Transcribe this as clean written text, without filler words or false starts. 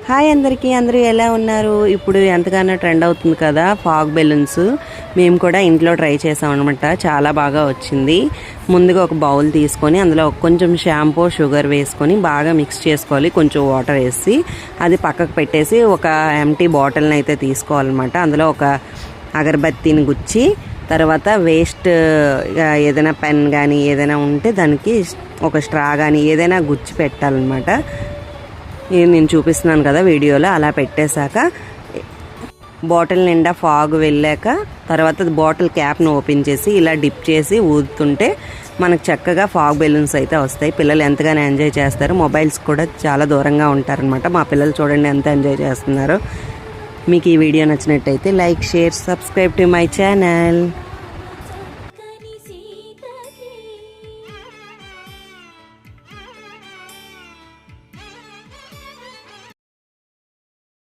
Hi అందరికీ, అందరూ ఎలా ఉన్నారు? ఇప్పుడు ఎంతగానో ట్రెండ్ అవుతుంది కదా ఫాగ్ బెలూన్స్. మేము కూడా ఇంట్లో ట్రై చేసాం అనమాట. చాలా బాగా వచ్చింది. ముందుగా ఒక బౌల్ తీసుకొని అందులో కొంచెం షాంపూ, షుగర్ వేసుకొని బాగా మిక్స్ చేసుకోవాలి. కొంచెం వాటర్ వేసి అది పక్కకు పెట్టేసి ఒక ఎంటీ బాటిల్ని అయితే తీసుకోవాలన్నమాట. అందులో ఒక అగరబత్తిని గుచ్చి తర్వాత వేస్ట్ ఏదైనా పెన్ కానీ ఏదైనా ఉంటే దానికి ఒక స్ట్రా కానీ ఏదైనా గుచ్చి పెట్టాలన్నమాట. నేను చూపిస్తున్నాను కదా వీడియోలో. అలా పెట్టేశాక బాటిల్ నిండా ఫాగ్ వెళ్ళాక తర్వాత బాటిల్ క్యాప్ను ఓపెన్ చేసి ఇలా డిప్ చేసి ఊదుతుంటే మనకు చక్కగా ఫాగ్ బెలూన్స్ అయితే వస్తాయి. పిల్లలు ఎంతగానో ఎంజాయ్ చేస్తారు. మొబైల్స్ కూడా చాలా దూరంగా ఉంటారనమాట. మా పిల్లలు చూడండి ఎంత ఎంజాయ్ చేస్తున్నారో. మీకు ఈ వీడియో నచ్చినట్టయితే like, share, subscribe to my channel.